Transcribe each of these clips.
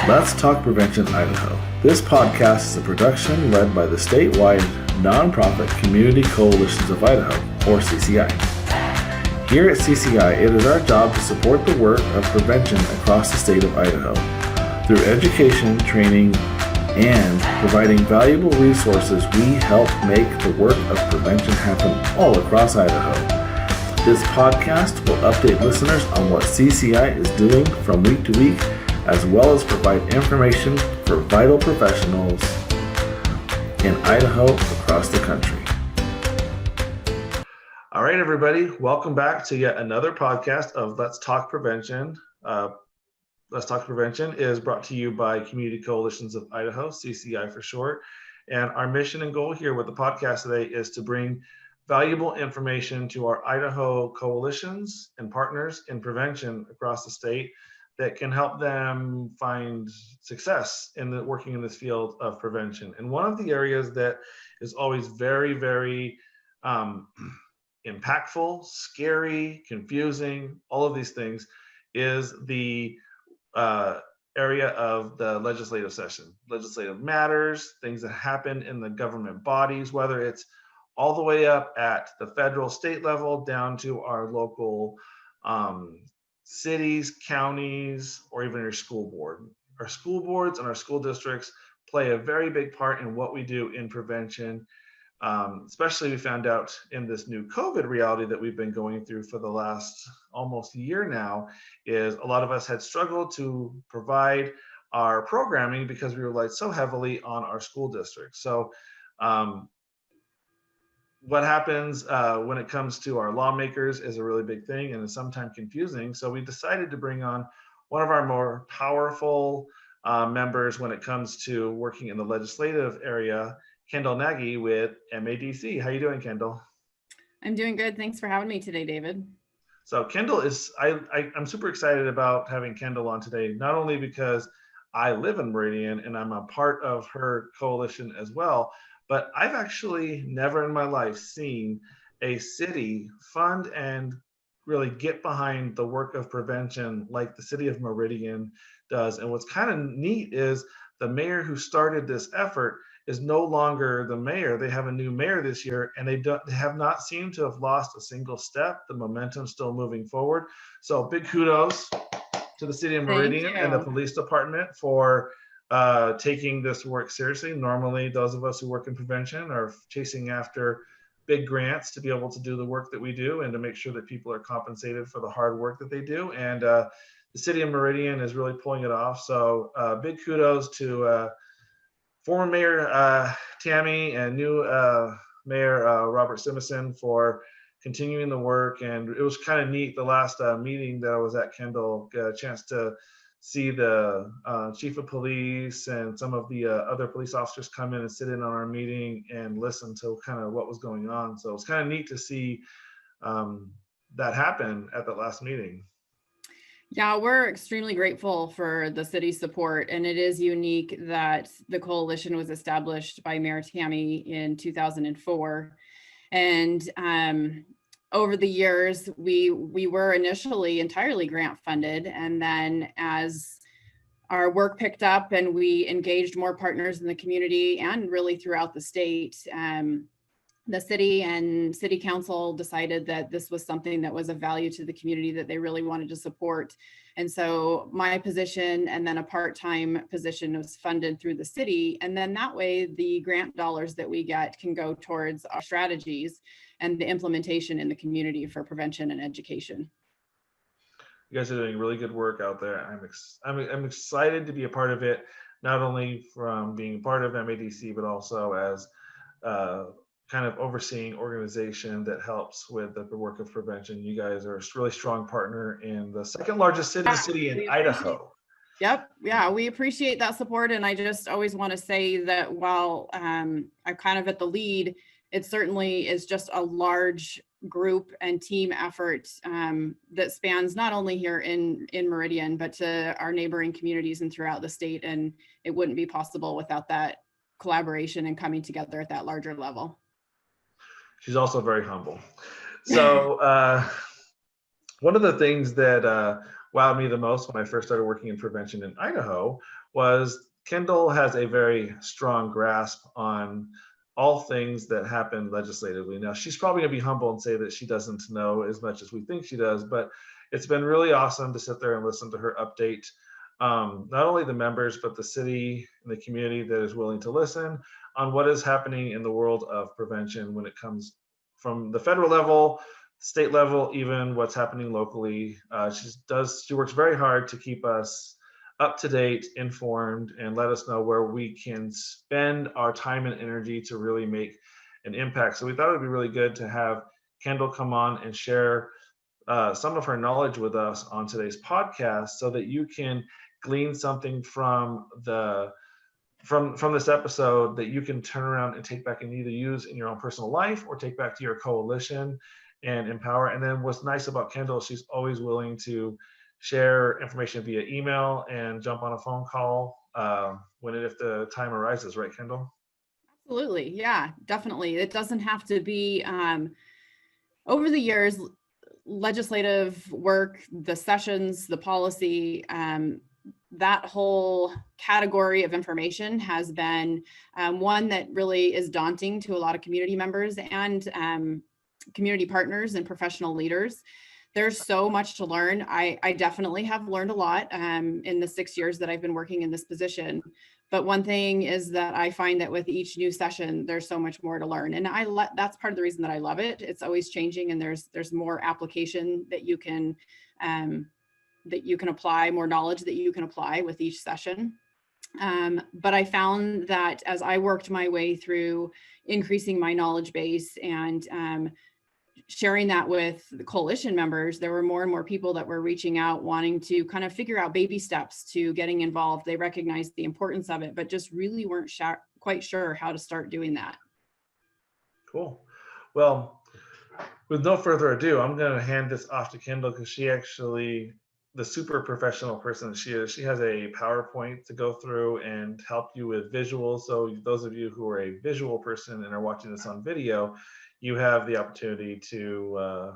Let's Talk Prevention Idaho. This podcast is a production led by the statewide nonprofit Community Coalitions of Idaho, or CCI. Here at CCI, it is our job to support the work of prevention across the state of Idaho through education, training, and providing valuable resources. We help make the work of prevention happen all across Idaho. This podcast will update listeners on what CCI is doing from week to week, as well as provide information for vital professionals in Idaho across the country. All right, everybody, welcome back to yet another podcast of Let's Talk Prevention. Let's Talk Prevention is brought to you by Community Coalitions of Idaho, CCI for short. And our mission and goal here with the podcast today is to bring valuable information to our Idaho coalitions and partners in prevention across the state that can help them find success in working in this field of prevention. And one of the areas that is always very, very impactful, scary, confusing, all of these things is the area of the legislative session, legislative matters, things that happen in the government bodies, whether it's all the way up at the federal, state level, down to our local cities, counties, or even your school board. Our school boards and our school districts play a very big part in what we do in prevention. Especially we found out in this new COVID reality that we've been going through for the last almost year now, is a lot of us had struggled to provide our programming because we relied so heavily on our school districts. So what happens when it comes to our lawmakers is a really big thing and is sometimes confusing. So we decided to bring on one of our more powerful members when it comes to working in the legislative area, Kendall Nagy with MADC. How you doing, Kendall? I'm doing good. Thanks for having me today, David. So Kendall is, I'm super excited about having Kendall on today, not only because I live in Meridian and I'm a part of her coalition as well, but I've actually never in my life seen a city fund and really get behind the work of prevention like the city of Meridian does. And what's kind of neat is the mayor who started this effort is no longer the mayor. They have a new mayor this year, and they have not seemed to have lost a single step. The momentum's still moving forward. So big kudos to the city of Meridian and the police department for taking this work seriously. Normally, those of us who work in prevention are chasing after big grants to be able to do the work that we do and to make sure that people are compensated for the hard work that they do. And the city of Meridian is really pulling it off. So big kudos to former Mayor Tammy and new Mayor Robert Simison for continuing the work. And it was kind of neat, the last meeting that I was at, Kendall, got a chance to see the chief of police and some of the other police officers come in and sit in on our meeting and listen to kind of what was going on. So it's kind of neat to see that happen at that last meeting. Yeah, we're extremely grateful for the city's support, and it is unique that the coalition was established by Mayor Tammy in 2004. And over the years, we were initially entirely grant funded, and then as our work picked up and we engaged more partners in the community and really throughout the state, the city and city council decided that this was something that was of value to the community that they really wanted to support. And so my position and then a part-time position was funded through the city. And then that way the grant dollars that we get can go towards our strategies and the implementation in the community for prevention and education. You guys are doing really good work out there. I'm excited to be a part of it, not only from being part of MADC, but also as kind of overseeing organization that helps with the work of prevention. You guys are a really strong partner in the second largest city in Idaho. Yep. Yeah, we appreciate that support. And I just always want to say that while I'm kind of at the lead, it certainly is just a large group and team effort that spans not only here in Meridian, but to our neighboring communities and throughout the state. And it wouldn't be possible without that collaboration and coming together at that larger level. She's also very humble. So one of the things that wowed me the most when I first started working in prevention in Idaho was Kendall has a very strong grasp on all things that happen legislatively. Now, she's probably going to be humble and say that she doesn't know as much as we think she does, but it's been really awesome to sit there and listen to her update not only the members, but the city and the community that is willing to listen on what is happening in the world of prevention when it comes from the federal level, state level, even what's happening locally. She works very hard to keep us up to date, informed, and let us know where we can spend our time and energy to really make an impact. So we thought it would be really good to have Kendall come on and share some of her knowledge with us on today's podcast, so that you can glean something from this episode that you can turn around and take back and either use in your own personal life or take back to your coalition and empower. And then what's nice about Kendall, she's always willing to share information via email and jump on a phone call if the time arises, right, Kendall? Absolutely. Yeah, definitely. It doesn't have to be over the years, legislative work, the sessions, the policy, that whole category of information has been one that really is daunting to a lot of community members and community partners and professional leaders. There's so much to learn. I definitely have learned a lot in the 6 years that I've been working in this position. But one thing is that I find that with each new session, there's so much more to learn. And that's part of the reason that I love it. It's always changing, and there's more application that you can apply, more knowledge that you can apply with each session. But I found that as I worked my way through increasing my knowledge base and sharing that with the coalition members, there were more and more people that were reaching out, wanting to kind of figure out baby steps to getting involved. They recognized the importance of it, but just really weren't quite sure how to start doing that. Cool. Well, with no further ado, I'm going to hand this off to Kendall, because she actually, the super professional person that she is, she has a PowerPoint to go through and help you with visuals. So those of you who are a visual person and are watching this on video, you have the opportunity to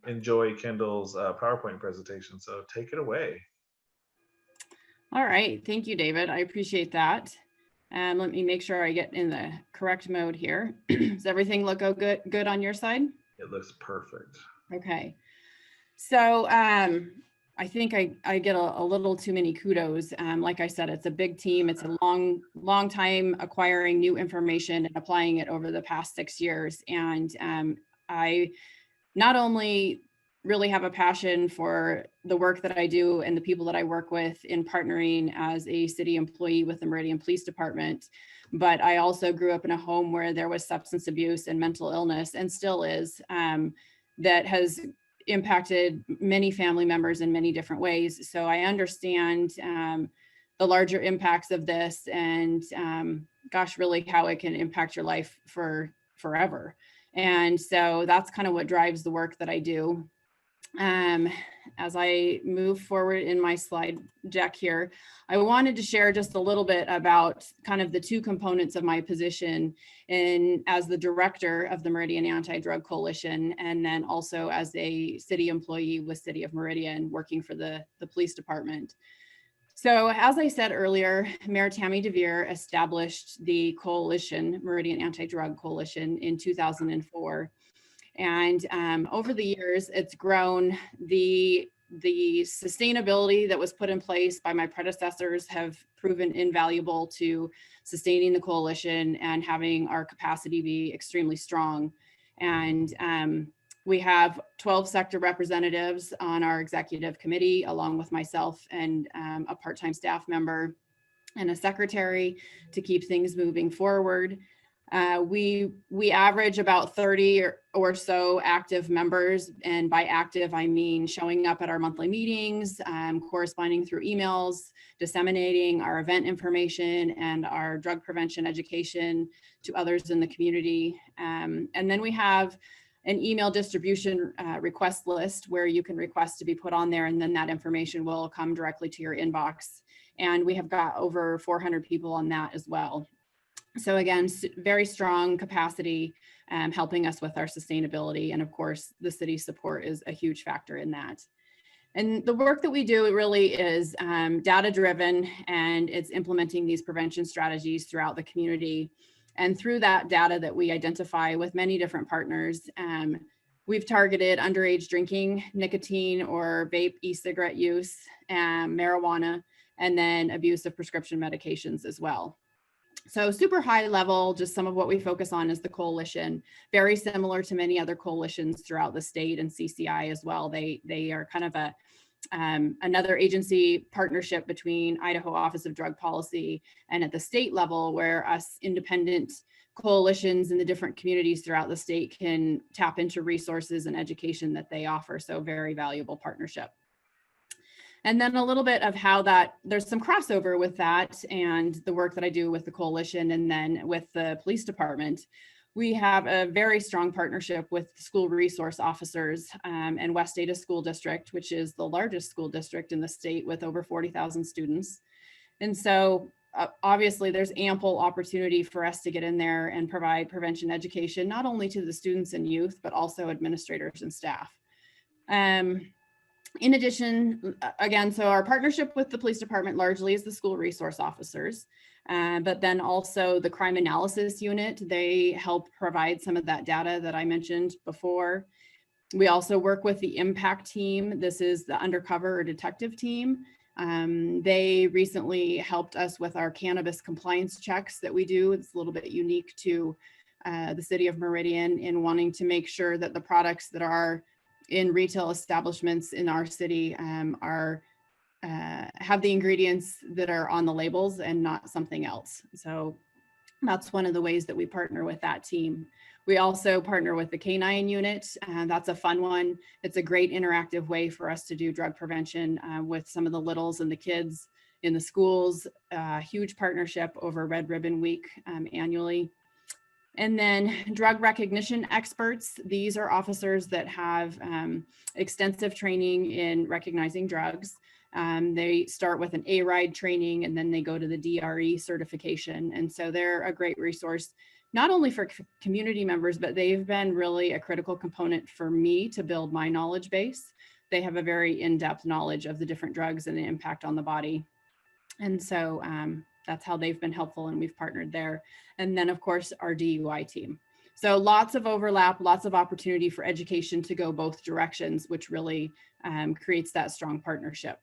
enjoy Kendall's PowerPoint presentation. So take it away. All right. Thank you, David. I appreciate that. Let me make sure I get in the correct mode here. Does everything look good on your side? It looks perfect. Okay. So I think I get a little too many kudos. Like I said, it's a big team. It's a long time acquiring new information and applying it over the past 6 years. And I not only really have a passion for the work that I do and the people that I work with in partnering as a city employee with the Meridian Police Department, but I also grew up in a home where there was substance abuse and mental illness, and still is, that has impacted many family members in many different ways. So I understand the larger impacts of this, and gosh, really how it can impact your life for forever. And so that's kind of what drives the work that I do. As I move forward in my slide deck here, I wanted to share just a little bit about kind of the two components of my position as the director of the Meridian Anti Drug Coalition, and then also as a city employee with City of Meridian working for the police department. So as I said earlier, Mayor Tammy DeVere established the coalition, Meridian Anti Drug Coalition, in 2004. And over the years, it's grown. The sustainability that was put in place by my predecessors have proven invaluable to sustaining the coalition and having our capacity be extremely strong. And we have 12 sector representatives on our executive committee, along with myself and a part-time staff member and a secretary to keep things moving forward. We average about 30 or so active members, and by active I mean showing up at our monthly meetings, corresponding through emails, disseminating our event information and our drug prevention education to others in the community. And then we have an email distribution request list where you can request to be put on there, and then that information will come directly to your inbox. And we have got over 400 people on that as well. So again, very strong capacity, helping us with our sustainability. And of course, the city's support is a huge factor in that. And the work that we do, it really is data driven, and it's implementing these prevention strategies throughout the community. And through that data that we identify with many different partners, we've targeted underage drinking, nicotine or vape e-cigarette use, marijuana, and then abuse of prescription medications as well. So super high level, just some of what we focus on is the coalition, very similar to many other coalitions throughout the state and CCI as well. They are kind of a another agency partnership between Idaho Office of Drug Policy and at the state level, where us independent coalitions in the different communities throughout the state can tap into resources and education that they offer. So very valuable partnership. And then a little bit of how that there's some crossover with that and the work that I do with the coalition and then with the police department. We have a very strong partnership with school resource officers and West Ada School District, which is the largest school district in the state with over 40,000 students. And so obviously there's ample opportunity for us to get in there and provide prevention education, not only to the students and youth, but also administrators and staff. In addition, again, so our partnership with the police department largely is the school resource officers, but then also the crime analysis unit, they help provide some of that data that I mentioned before. We also work with the impact team. This is the undercover or detective team. They recently helped us with our cannabis compliance checks that we do. It's a little bit unique to the city of Meridian in wanting to make sure that the products that are in retail establishments in our city have the ingredients that are on the labels and not something else. So that's one of the ways that we partner with that team. We also partner with the K9 unit, and that's a fun one. It's a great interactive way for us to do drug prevention with some of the littles and the kids in the schools. Huge partnership over Red Ribbon Week annually. And then drug recognition experts. These are officers that have extensive training in recognizing drugs. They start with an A-RIDE training and then they go to the DRE certification. And so they're a great resource, not only for community members, but they've been really a critical component for me to build my knowledge base. They have a very in-depth knowledge of the different drugs and the impact on the body. And so that's how they've been helpful, and we've partnered there. And then of course our DUI team. So lots of overlap, lots of opportunity for education to go both directions, which really creates that strong partnership.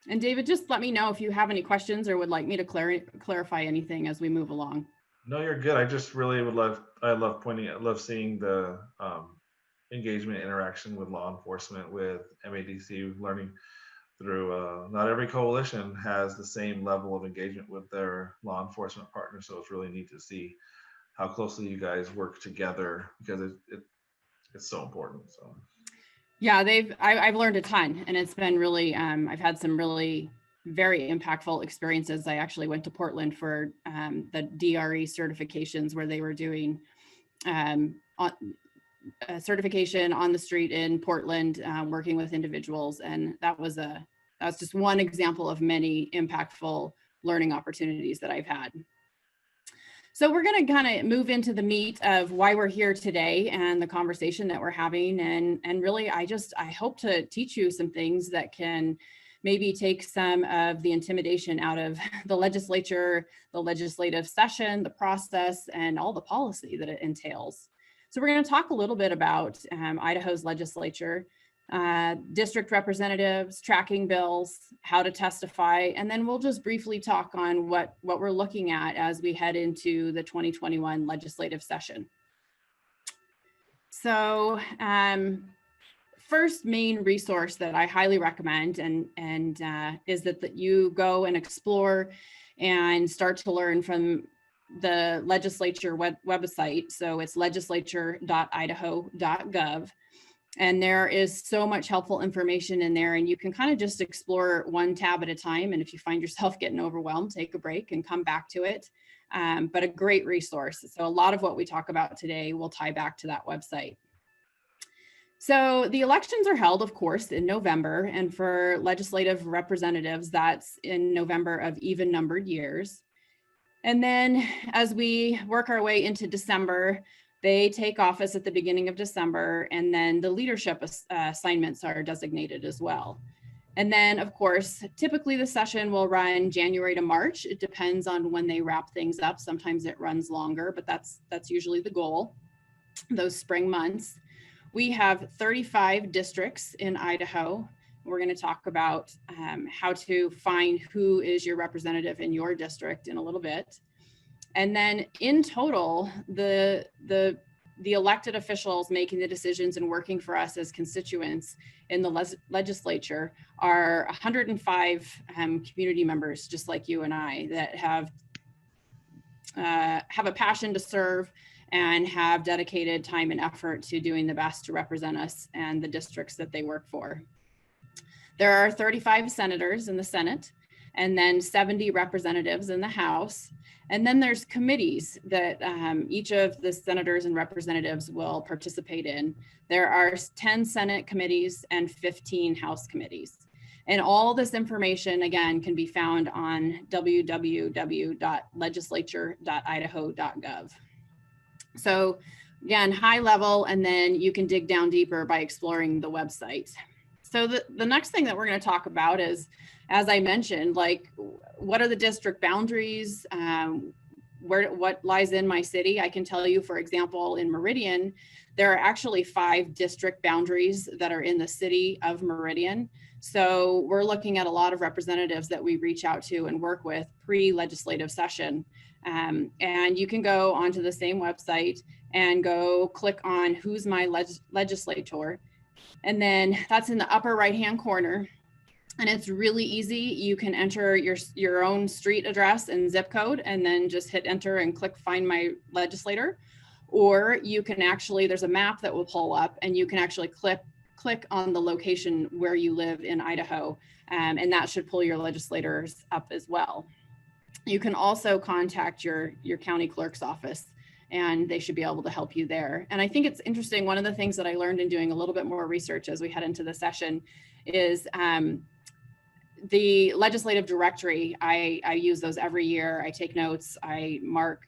And David, just let me know if you have any questions or would like me to clarify anything as we move along. No, you're good. I just really would love, I love seeing the engagement interaction with law enforcement, with MADC, learning through not every coalition has the same level of engagement with their law enforcement partners. So it's really neat to see how closely you guys work together, because it's so important. So yeah, I've learned a ton, and it's been really I've had some really very impactful experiences. I actually went to Portland for the DRE certifications, where they were doing certification on the street in Portland, working with individuals. And that's just one example of many impactful learning opportunities that I've had. So we're going to kind of move into the meat of why we're here today and the conversation that we're having. And really, I hope to teach you some things that can maybe take some of the intimidation out of the legislature, the legislative session, the process, and all the policy that it entails. So we're going to talk a little bit about Idaho's legislature, district representatives, tracking bills, how to testify, and then we'll just briefly talk on what we're looking at as we head into the 2021 legislative session. So first main resource that I highly recommend and is that you go and explore and start to learn from the legislature website. So it's legislature.idaho.gov. And there is so much helpful information in there, and you can kind of just explore one tab at a time. And if you find yourself getting overwhelmed, take a break and come back to it. But a great resource. So a lot of what we talk about today will tie back to that website. So the elections are held, of course, in November, and for legislative representatives, that's in November of even numbered years. And then as we work our way into December, They take office at the beginning of December, and then the leadership assignments are designated as well. And then, of course, typically the session will run January to March. It depends on when they wrap things up. Sometimes it runs longer, but that's usually the goal, those spring months. We have 35 districts in Idaho. We're going to talk about how to find who is your representative in your district in a little bit. And then in total, the elected officials making the decisions and working for us as constituents in the legislature are 105 community members, just like you and I, that have a passion to serve and have dedicated time and effort to doing the best to represent us and the districts that they work for. There are 35 senators in the Senate, and then 70 representatives in the House. And then there's committees that each of the senators and representatives will participate in. There are 10 Senate committees and 15 House committees. And all this information, again, can be found on www.legislature.idaho.gov. So again, high level, and then you can dig down deeper by exploring the website. So the next thing that we're going to talk about is, as I mentioned, like, what are the district boundaries? What lies in my city? I can tell you, for example, in Meridian, there are actually 5 district boundaries that are in the city of Meridian. So we're looking at a lot of representatives that we reach out to and work with pre-legislative session. And you can go onto the same website and go click on Who's My Legislator. And then that's in the upper right-hand corner. And it's really easy. You can enter your own street address and zip code, and then just hit enter and click Find My Legislator. Or you can actually, there's a map that will pull up, and you can actually click on the location where you live in Idaho, and that should pull your legislators up as well. You can also contact your county clerk's office, and they should be able to help you there. And I think it's interesting, one of the things that I learned in doing a little bit more research as we head into the session is the legislative directory. I use those every year. I take notes, I mark,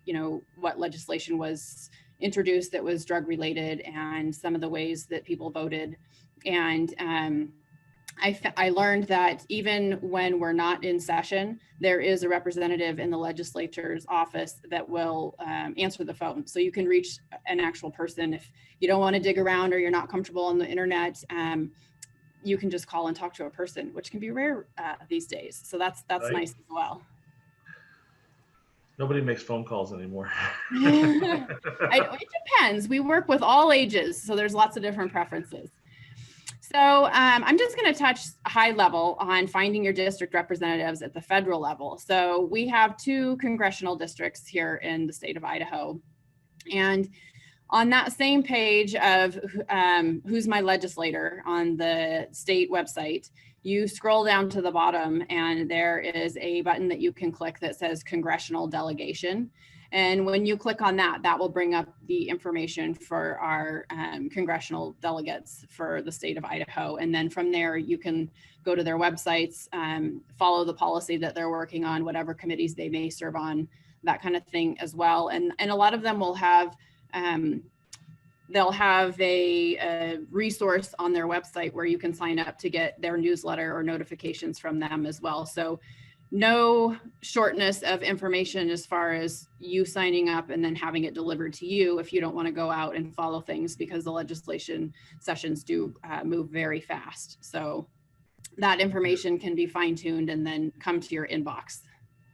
what legislation was introduced that was drug related and some of the ways that people voted. And I learned that even when we're not in session, there is a representative in the legislature's office that will answer the phone. So you can reach an actual person. If you don't want to dig around or you're not comfortable on the internet, you can just call and talk to a person, which can be rare these days. So that's right. Nice as well. Nobody makes phone calls anymore. It depends. We work with all ages, so there's lots of different preferences. So I'm just going to touch high level on finding your district representatives at the federal level. So we have 2 congressional districts here in the state of Idaho. And on that same page of Who's My Legislator on the state website, you scroll down to the bottom and there is a button that you can click that says Congressional Delegation. And when you click on that, that will bring up the information for our congressional delegates for the state of Idaho. And then from there, you can go to their websites, follow the policy that they're working on, whatever committees they may serve on, that kind of thing as well. And a lot of them will have, they'll have a resource on their website where you can sign up to get their newsletter or notifications from them as well. So no shortness of information as far as you signing up and then having it delivered to you if you don't want to go out and follow things, because the legislation sessions do move very fast. So that information can be fine-tuned and then come to your inbox.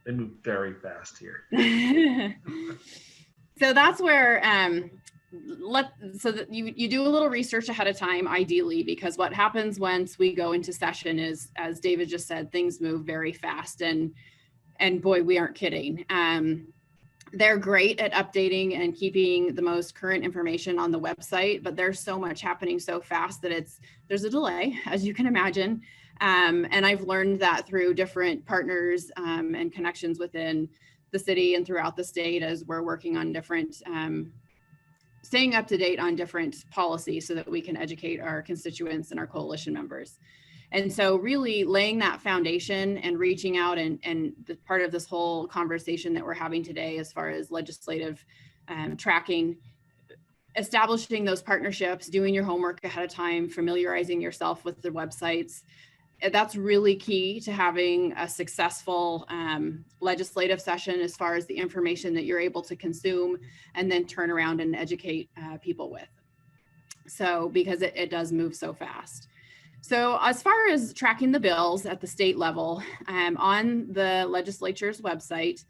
They move very fast here. So that's where so that you do a little research ahead of time, ideally, because what happens once we go into session is, as David just said, things move very fast, and boy, we aren't kidding. They're great at updating and keeping the most current information on the website, but there's so much happening so fast that there's a delay, as you can imagine. And I've learned that through different partners and connections within the city and throughout the state as we're working on different staying up to date on different policies so that we can educate our constituents and our coalition members. And so really laying that foundation and reaching out and the part of this whole conversation that we're having today as far as legislative tracking, establishing those partnerships, doing your homework ahead of time, familiarizing yourself with the websites. That's really key to having a successful legislative session as far as the information that you're able to consume and then turn around and educate people with. So because it does move so fast. So as far as tracking the bills at the state level, on the legislature's website,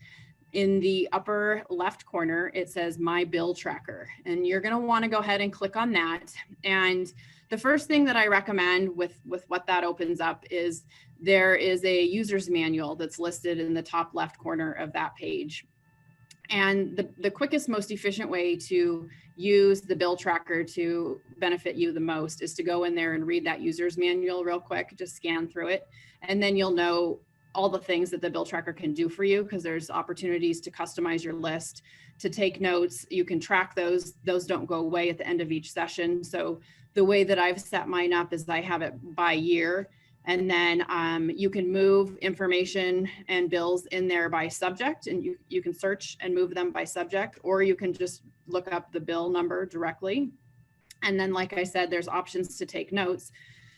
in the upper left corner, it says My Bill Tracker, and you're going to want to go ahead and click on that. And the first thing that I recommend with what that opens up is there is a user's manual that's listed in the top left corner of that page. And the quickest, most efficient way to use the bill tracker to benefit you the most is to go in there and read that user's manual real quick, just scan through it, and then you'll know all the things that the bill tracker can do for you, because there's opportunities to customize your list, to take notes. You can track those don't go away at the end of each session. So the way that I've set mine up is I have it by year, and then you can move information and bills in there by subject, and you can search and move them by subject, or you can just look up the bill number directly. And then, like I said, there's options to take notes.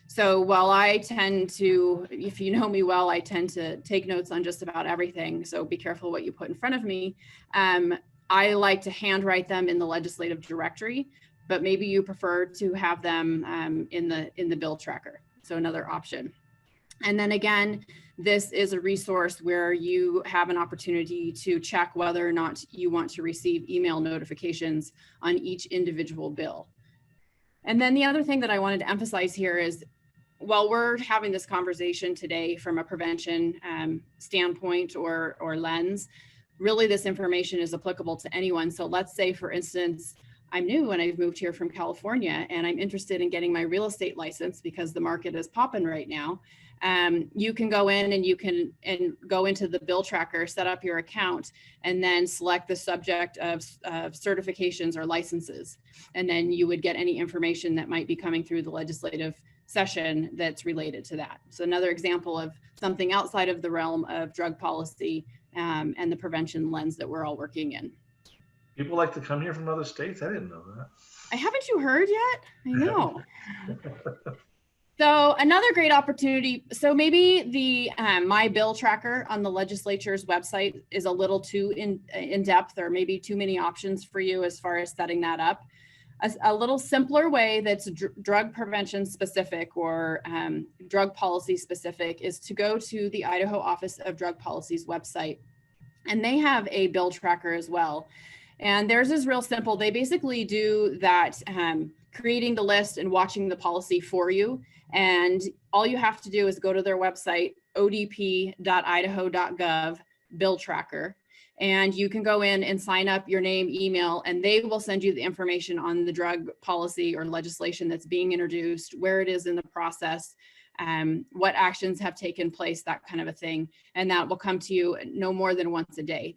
So while I tend to, if you know me well, I tend to take notes on just about everything. So be careful what you put in front of me. I like to handwrite them in the legislative directory, but maybe you prefer to have them in the bill tracker. So another option. And then again, this is a resource where you have an opportunity to check whether or not you want to receive email notifications on each individual bill. And then the other thing that I wanted to emphasize here is, while we're having this conversation today from a prevention standpoint or lens, really this information is applicable to anyone. So let's say, for instance, I'm new and I've moved here from California and I'm interested in getting my real estate license because the market is popping right now. You can go in and you can go into the bill tracker, set up your account, and then select the subject of certifications or licenses. And then you would get any information that might be coming through the legislative session that's related to that. So another example of something outside of the realm of drug policy and the prevention lens that we're all working in. People like to come here from other states. I didn't know that. Haven't you heard yet? I know. So another great opportunity. So maybe the My Bill Tracker on the legislature's website is a little too in depth, or maybe too many options for you as far as setting that up. A little simpler way that's drug prevention specific or drug policy specific is to go to the Idaho Office of Drug Policy's website. And they have a bill tracker as well. And theirs is real simple. They basically do that, creating the list and watching the policy for you. And all you have to do is go to their website, odp.idaho.gov, bill tracker. And you can go in and sign up your name, email, and they will send you the information on the drug policy or legislation that's being introduced, where it is in the process, what actions have taken place, that kind of a thing. And that will come to you no more than once a day.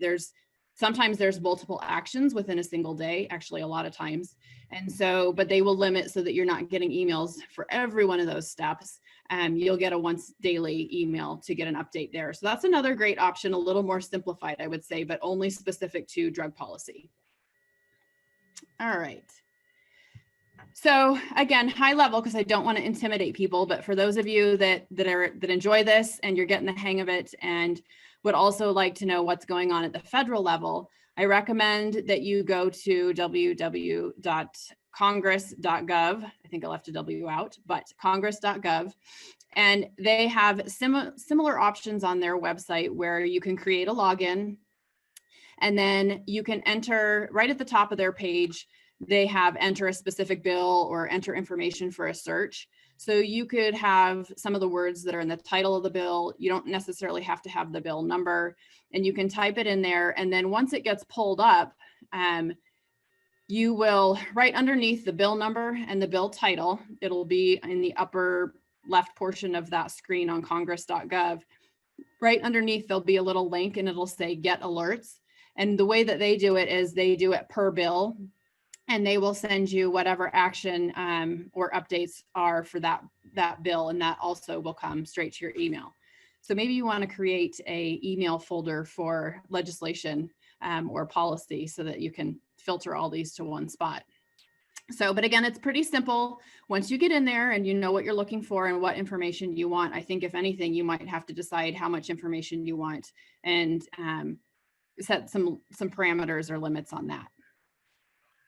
Sometimes there's multiple actions within a single day, actually a lot of times. And so, but they will limit so that you're not getting emails for every one of those steps. You'll get a once daily email to get an update there. So that's another great option, a little more simplified, I would say, but only specific to drug policy. All right. So again, high level, because I don't want to intimidate people, but for those of you that enjoy this and you're getting the hang of it and would also like to know what's going on at the federal level, I recommend that you go to www.congress.gov. I think I left a W out, but congress.gov. And they have similar options on their website where you can create a login, and then you can enter right at the top of their page. They have enter a specific bill or enter information for a search. So you could have some of the words that are in the title of the bill. You don't necessarily have to have the bill number, and you can type it in there. And then once it gets pulled up, you will, right underneath the bill number and the bill title, it'll be in the upper left portion of that screen on congress.gov. Right underneath, there'll be a little link and it'll say get alerts. And the way that they do it is they do it per bill. And they will send you whatever action or updates are for that bill, and that also will come straight to your email. So maybe you want to create a email folder for legislation or policy so that you can filter all these to one spot. So, but again, it's pretty simple. Once you get in there and you know what you're looking for and what information you want, I think if anything, you might have to decide how much information you want and set some parameters or limits on that.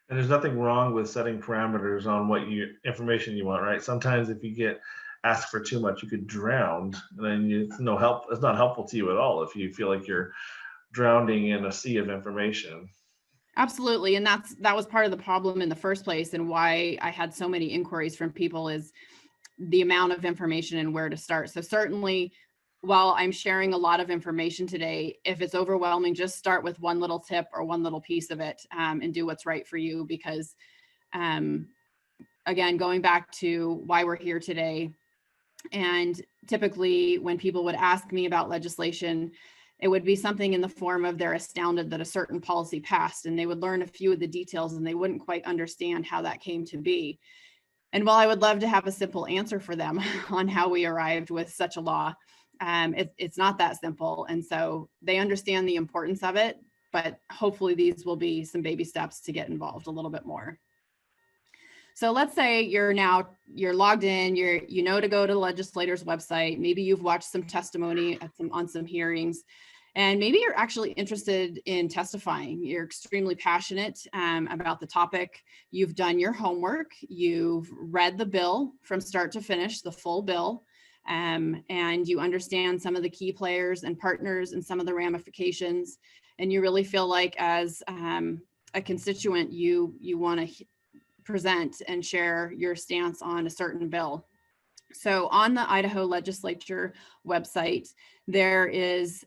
And there's nothing wrong with setting parameters on what information you want, right? Sometimes if you get asked for too much, you could drown, and then it's no help. It's not helpful to you at all if you feel like you're drowning in a sea of information. Absolutely. And that was part of the problem in the first place, and why I had so many inquiries from people is the amount of information and where to start. So certainly, while I'm sharing a lot of information today, if it's overwhelming, just start with one little tip or one little piece of it, and do what's right for you. Because again, going back to why we're here today, and typically when people would ask me about legislation, it would be something in the form of they're astounded that a certain policy passed, and they would learn a few of the details and they wouldn't quite understand how that came to be. And while I would love to have a simple answer for them on how we arrived with such a law, it's not that simple. And so they understand the importance of it, but hopefully these will be some baby steps to get involved a little bit more. So let's say you're logged in, you know to go to the legislator's website. Maybe you've watched some testimony on some hearings, and maybe you're actually interested in testifying. You're extremely passionate about the topic. You've done your homework. You've read the bill from start to finish, the full bill, and you understand some of the key players and partners and some of the ramifications. And you really feel like, as a constituent, you want to present and share your stance on a certain bill. So on the Idaho legislature website, there is,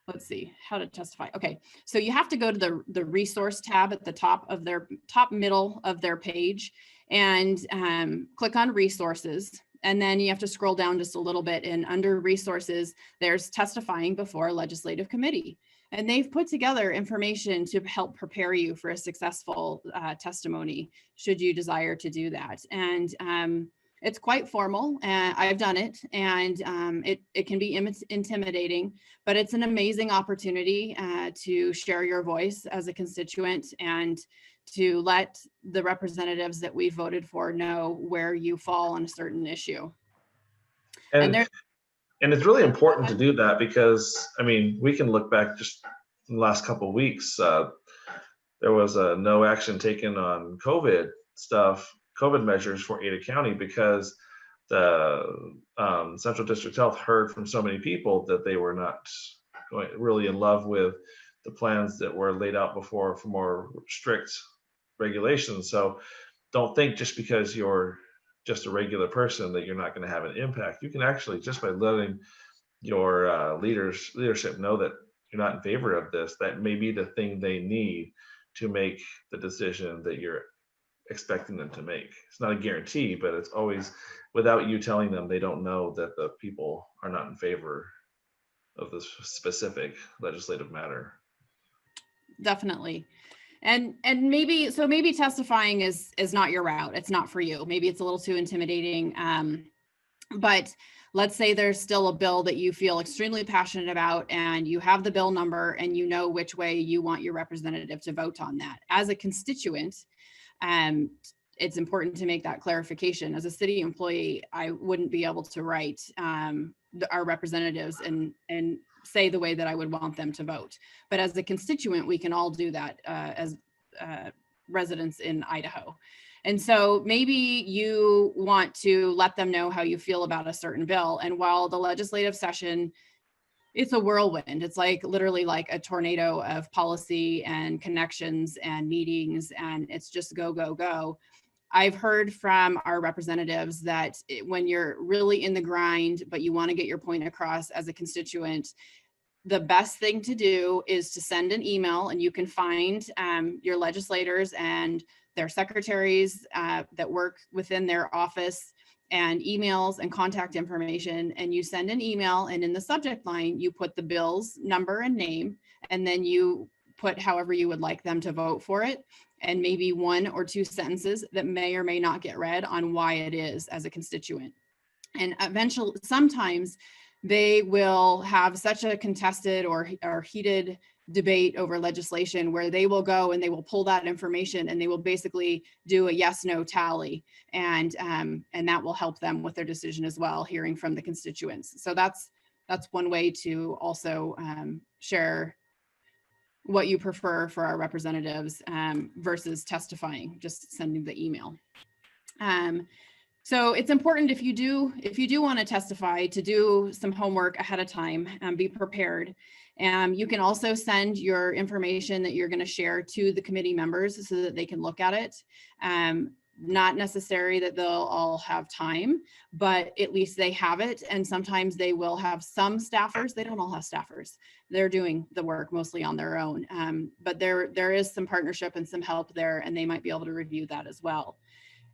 let's see, how to testify. Okay, so you have to go to the resource tab at the top middle of their page, and click on resources. And then you have to scroll down just a little bit, and under resources, there's testifying before a legislative committee. And they've put together information to help prepare you for a successful testimony, should you desire to do that. And it's quite formal. I've done it, and it can be intimidating, but it's an amazing opportunity to share your voice as a constituent, and to let the representatives that we voted for know where you fall on a certain issue. And it's really important to do that, because I mean, we can look back just in the last couple of weeks. There was no action taken on COVID measures for Ada County, because the Central District Health heard from so many people that they were not really in love with the plans that were laid out before for more strict regulations. So don't think just because you're just a regular person that you're not going to have an impact. You can actually, just by letting your leadership know that you're not in favor of this, that may be the thing they need to make the decision that you're expecting them to make. It's not a guarantee, but it's always, without you telling them, they don't know that the people are not in favor of this specific legislative matter. Definitely. And maybe testifying is not your route. It's not for you. Maybe it's a little too intimidating. But let's say there's still a bill that you feel extremely passionate about, and you have the bill number, and you know which way you want your representative to vote on that. As a constituent, it's important to make that clarification. As a city employee, I wouldn't be able to write our representatives and say the way that I would want them to vote. But as a constituent, we can all do that as residents in Idaho. And so maybe you want to let them know how you feel about a certain bill. And while the legislative session, it's a whirlwind. It's like literally like a tornado of policy and connections and meetings, and it's just go, go, go. I've heard from our representatives that when you're really in the grind, but you want to get your point across as a constituent, the best thing to do is to send an email, and you can find your legislators and their secretaries that work within their office, and emails and contact information. And you send an email, and in the subject line, you put the bill's number and name, and then you put however you would like them to vote for it, and maybe 1 or 2 sentences that may or may not get read on why it is as a constituent. And eventually, sometimes they will have such a contested or heated debate over legislation where they will go and they will pull that information and they will basically do a yes no tally, and that will help them with their decision as well, hearing from the constituents. So that's one way to also share what you prefer for our representatives versus testifying, just sending the email. So it's important if you do want to testify, to do some homework ahead of time and be prepared. You can also send your information that you're going to share to the committee members so that they can look at it. Not necessary that they'll all have time, but at least they have it. And sometimes they will have some staffers. They don't all have staffers. They're doing the work mostly on their own. But there is some partnership and some help there, and they might be able to review that as well.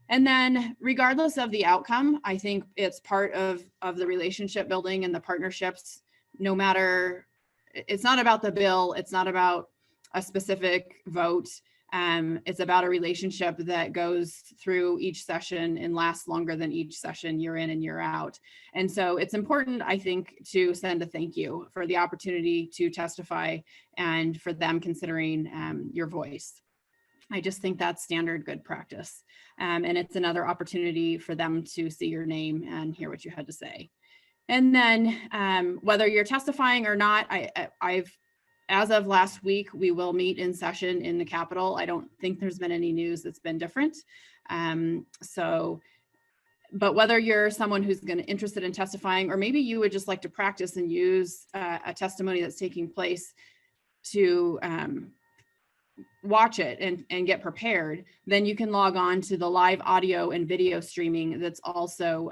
And then regardless of the outcome, I think it's part of the relationship building and the partnerships, no matter, it's not about the bill. It's not about a specific vote. It's about a relationship that goes through each session and lasts longer than each session, year in and year out. And so it's important, I think, to send a thank you for the opportunity to testify and for them considering your voice. I just think that's standard good practice. And it's another opportunity for them to see your name and hear what you had to say. And then whether you're testifying or not, as of last week, we will meet in session in the Capitol. I don't think there's been any news that's been different. But whether you're someone who's interested in testifying, or maybe you would just like to practice and use a testimony that's taking place to watch it and get prepared, then you can log on to the live audio and video streaming. That's also,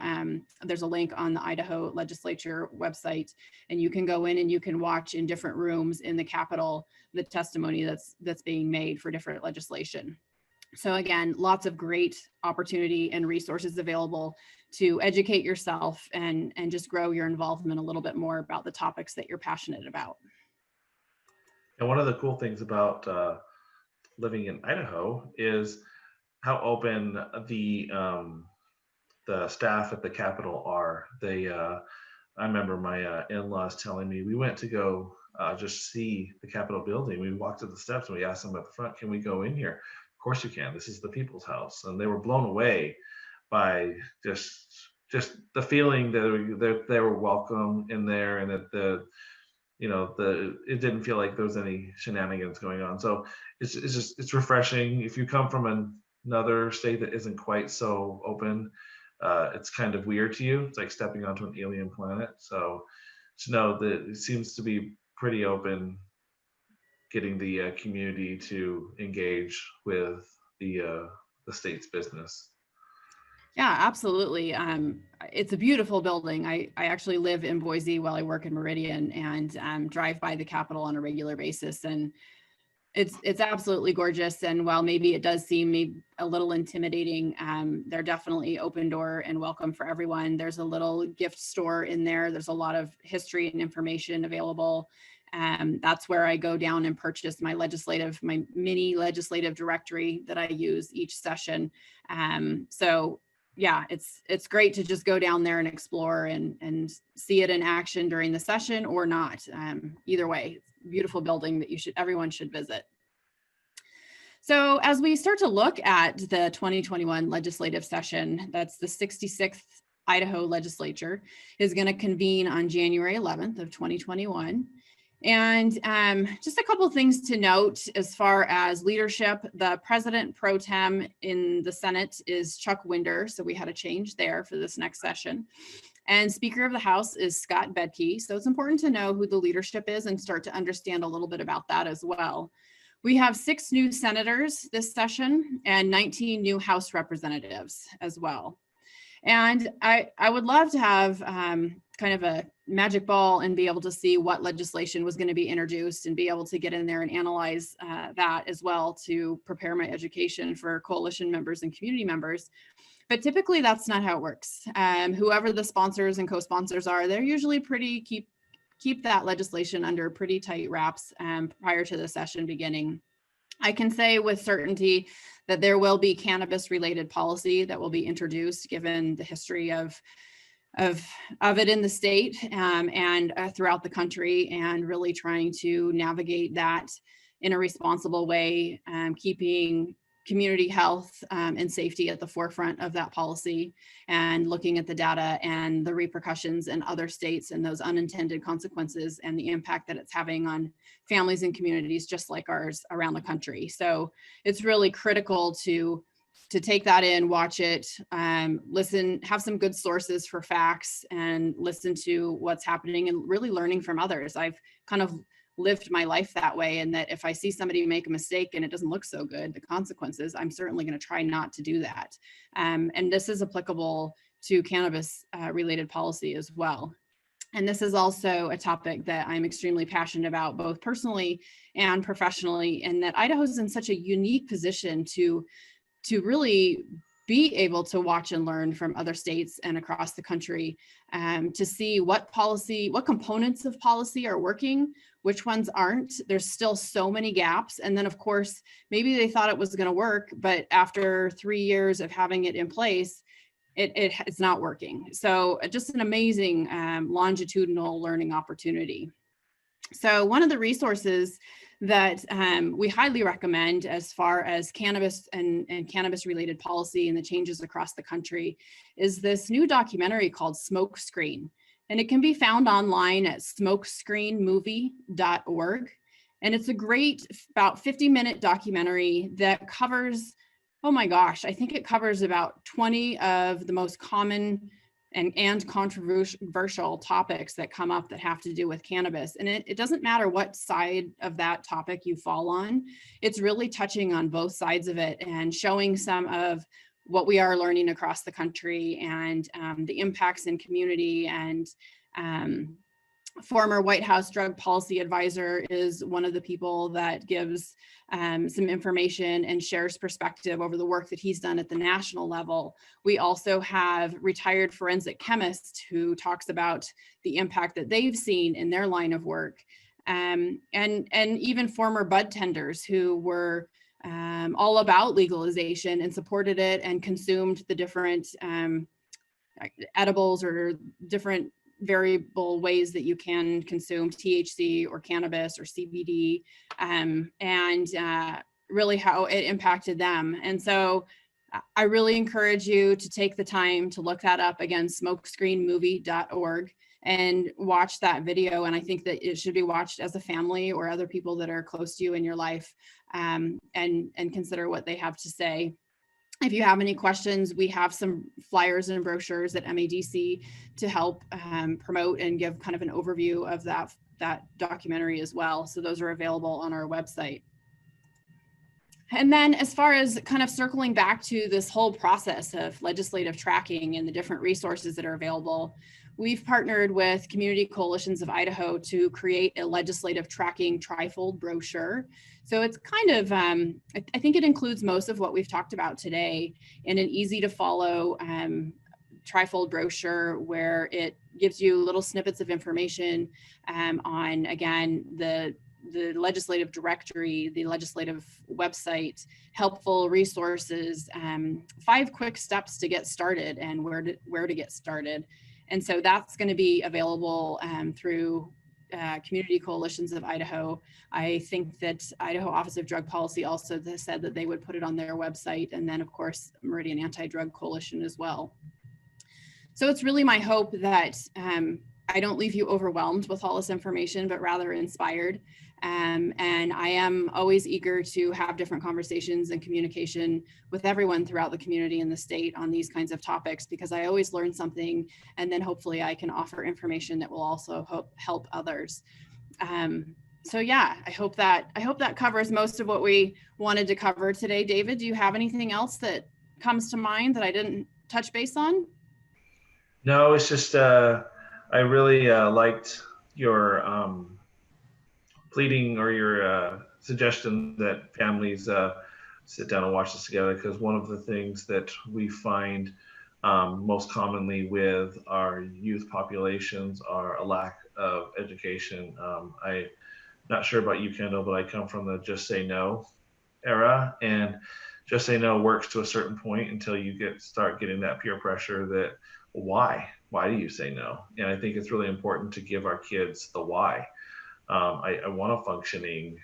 there's a link on the Idaho legislature website, and you can go in and you can watch in different rooms in the Capitol the testimony that's being made for different legislation. So again, lots of great opportunity and resources available to educate yourself and just grow your involvement a little bit more about the topics that you're passionate about. And one of the cool things about living in Idaho is how open the staff at the Capitol are. I remember my in-laws telling me, we went to go just see the Capitol building. We walked to the steps and we asked them at the front, can we go in here? Of course you can. This is the people's house. And they were blown away by just the feeling that they were welcome in there, and that it didn't feel like there was any shenanigans going on. So it's refreshing. If you come from another state that isn't quite so open, it's kind of weird to you. It's like stepping onto an alien planet. So to know that it seems to be pretty open, getting the community to engage with the state's business. Yeah, absolutely. It's a beautiful building. I actually live in Boise while I work in Meridian, and drive by the Capitol on a regular basis. And it's absolutely gorgeous. And while maybe it does seem maybe a little intimidating, they're definitely open door and welcome for everyone. There's a little gift store in there. There's a lot of history and information available. That's where I go down and purchase my mini legislative directory that I use each session. So yeah, it's great to just go down there and explore and see it in action during the session or not. Either way, beautiful building that everyone should visit. So as we start to look at the 2021 legislative session, that's the 66th Idaho legislature, is going to convene on January 11th of 2021. And just a couple of things to note as far as leadership. The president pro tem in the Senate is Chuck Winder, so we had a change there for this next session. And Speaker of the House is Scott Bedke. So it's important to know who the leadership is and start to understand a little bit about that as well. We have 6 new senators this session and 19 new House representatives as well. And I would love to have kind of a magic ball and be able to see what legislation was going to be introduced and be able to get in there and analyze that as well to prepare my education for coalition members and community members. But typically that's not how it works. Whoever the sponsors and co-sponsors are, they're usually keep that legislation under pretty tight wraps prior to the session beginning. I can say with certainty that there will be cannabis related policy that will be introduced given the history of of it in the state and throughout the country, and really trying to navigate that in a responsible way, keeping community health and safety at the forefront of that policy, and looking at the data and the repercussions in other states and those unintended consequences and the impact that it's having on families and communities just like ours around the country. So it's really critical to take that in, watch it, listen, have some good sources for facts, and listen to what's happening and really learning from others. I've kind of lived my life that way, and that if I see somebody make a mistake and it doesn't look so good, the consequences, I'm certainly going to try not to do that. And this is applicable to cannabis related policy as well. And this is also a topic that I'm extremely passionate about, both personally and professionally, and that Idaho's in such a unique position to really be able to watch and learn from other states and across the country, to see what components of policy are working, which ones aren't. There's still so many gaps. And then of course, maybe they thought it was going to work, but after 3 years of having it in place, it's not working. So just an amazing longitudinal learning opportunity. So one of the resources that we highly recommend as far as cannabis and cannabis related policy and the changes across the country is this new documentary called Smoke Screen. And it can be found online at smokescreenmovie.org. And it's a great about 50-minute documentary that covers, oh my gosh, I think it covers about 20 of the most common and controversial topics that come up that have to do with cannabis. And it doesn't matter what side of that topic you fall on, it's really touching on both sides of it and showing some of what we are learning across the country and the impacts in community. And former White House drug policy advisor is one of the people that gives some information and shares perspective over the work that he's done at the national level. We also have retired forensic chemists who talks about the impact that they've seen in their line of work, and even former bud tenders who were all about legalization and supported it and consumed the different edibles or different variable ways that you can consume THC or cannabis or CBD, and really how it impacted them. And so I really encourage you to take the time to look that up, again, smokescreenmovie.org, and watch that video. And I think that it should be watched as a family or other people that are close to you in your life, and consider what they have to say. If you have any questions, we have some flyers and brochures at MADC to help promote and give kind of an overview of that documentary as well. So those are available on our website. And then as far as kind of circling back to this whole process of legislative tracking and the different resources that are available, we've partnered with Community Coalitions of Idaho to create a legislative tracking trifold brochure. So it's kind of, I think it includes most of what we've talked about today in an easy to follow trifold brochure, where it gives you little snippets of information on, again, the legislative directory, the legislative website, helpful resources, 5 quick steps to get started and where to get started. And so that's going to be available through Community Coalitions of Idaho. I think that Idaho Office of Drug Policy also said that they would put it on their website, and then of course Meridian Anti Drug Coalition as well. So it's really my hope that I don't leave you overwhelmed with all this information, but rather inspired. And I am always eager to have different conversations and communication with everyone throughout the community and the state on these kinds of topics, because I always learn something, and then hopefully I can offer information that will also help others. So yeah, I hope that covers most of what we wanted to cover today. David, do you have anything else that comes to mind that I didn't touch base on? No, it's just I really liked your pleading or your suggestion that families sit down and watch this together, because one of the things that we find most commonly with our youth populations are a lack of education. I'm not sure about you, Kendall, but I come from the just say no era, and just say no works to a certain point until you start getting that peer pressure that why why do you say no? And I think it's really important to give our kids the why. I want a functioning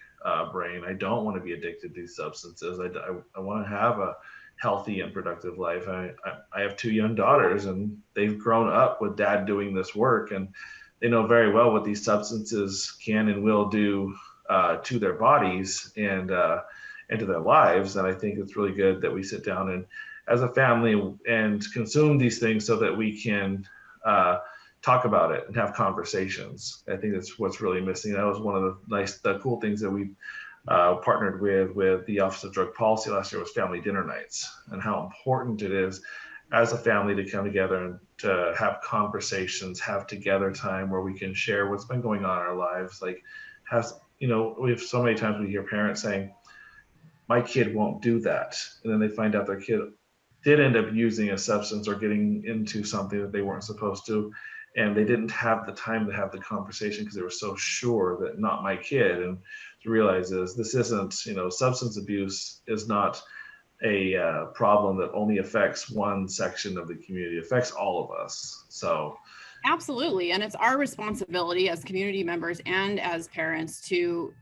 brain. I don't want to be addicted to these substances. I want to have a healthy and productive life. I have 2 young daughters, and they've grown up with dad doing this work, and they know very well what these substances can and will do to their bodies and to their lives. And I think it's really good that we sit down and as a family and consume these things so that we can talk about it and have conversations. I think that's what's really missing. That was one of the cool things that we partnered with the Office of Drug Policy last year was family dinner nights, and how important it is as a family to come together and to have conversations, have together time where we can share what's been going on in our lives. Like, we have so many times we hear parents saying, my kid won't do that. And then they find out their kid did end up using a substance or getting into something that they weren't supposed to. And they didn't have the time to have the conversation because they were so sure that not my kid. And to realize is this isn't, substance abuse is not a problem that only affects one section of the community. It affects all of us. So absolutely. And it's our responsibility as community members and as parents to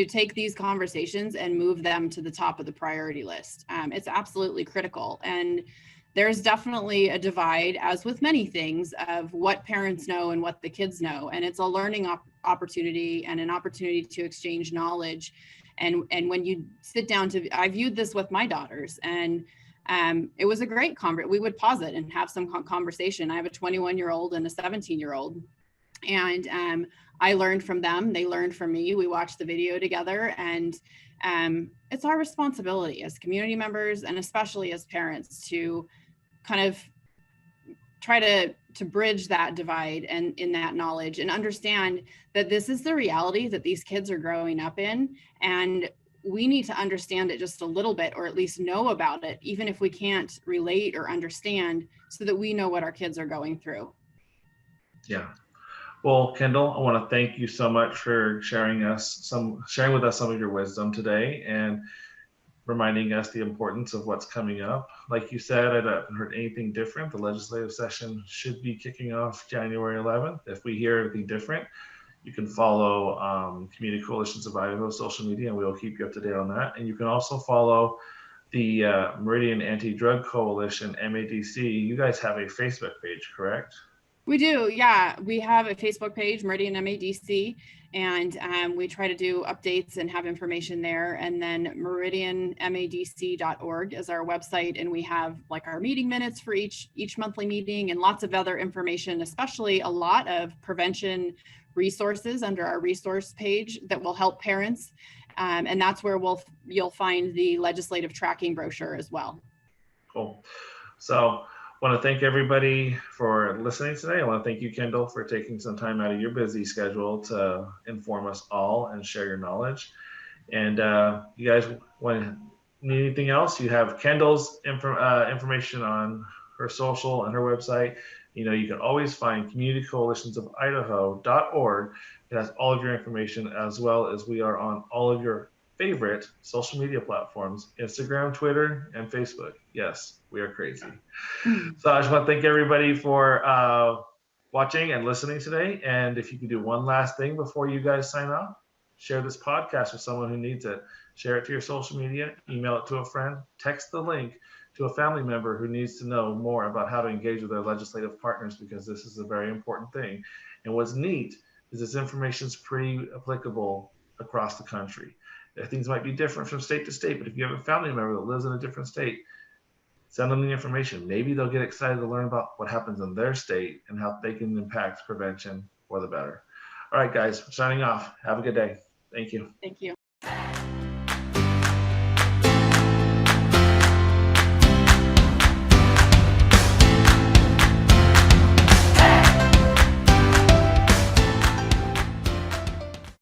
take these conversations and move them to the top of the priority list. It's absolutely critical. And there's definitely a divide, as with many things, of what parents know and what the kids know. And it's a learning opportunity and an opportunity to exchange knowledge. And when you sit down I viewed this with my daughters, and it was a great conversation. We would pause it and have some conversation. I have a 21-year-old and a 17-year-old. And I learned from them. They learned from me. We watched the video together, and it's our responsibility as community members and especially as parents to kind of try to bridge that divide and in that knowledge and understand that this is the reality that these kids are growing up in. And we need to understand it just a little bit, or at least know about it, even if we can't relate or understand, so that we know what our kids are going through. Yeah. Well, Kendall, I want to thank you so much for sharing with us some of your wisdom today and reminding us the importance of what's coming up. Like you said, I haven't heard anything different. The legislative session should be kicking off January 11th. If we hear anything different, you can follow Community Coalitions of Idaho social media, and we'll keep you up to date on that. And you can also follow the Meridian Anti Drug Coalition, MADC. You guys have a Facebook page, correct? We do, yeah. We have a Facebook page, Meridian MADC, and we try to do updates and have information there. And then meridianmadc.org is our website, and we have like our meeting minutes for each monthly meeting and lots of other information, especially a lot of prevention resources under our resource page that will help parents. And that's where you'll find the legislative tracking brochure as well. Cool. So I want to thank everybody for listening today. I want to thank you, Kendall, for taking some time out of your busy schedule to inform us all and share your knowledge. And you guys, want need anything else, you have Kendall's information on her social and her website. You can always find communitycoalitionsofidaho.org. It has all of your information, as well as we are on all of your favorite social media platforms: Instagram, Twitter, and Facebook. Yes, we are crazy. So I just want to thank everybody for watching and listening today. And if you can do one last thing before you guys sign off, share this podcast with someone who needs it. Share it to your social media, email it to a friend, text the link to a family member who needs to know more about how to engage with their legislative partners, because this is a very important thing. And what's neat is this information is pretty applicable across the country. Things might be different from state to state, but if you have a family member that lives in a different state, send them the information. Maybe they'll get excited to learn about what happens in their state and how they can impact prevention for the better. All right, guys, signing off. Have a good day. Thank you. Thank you.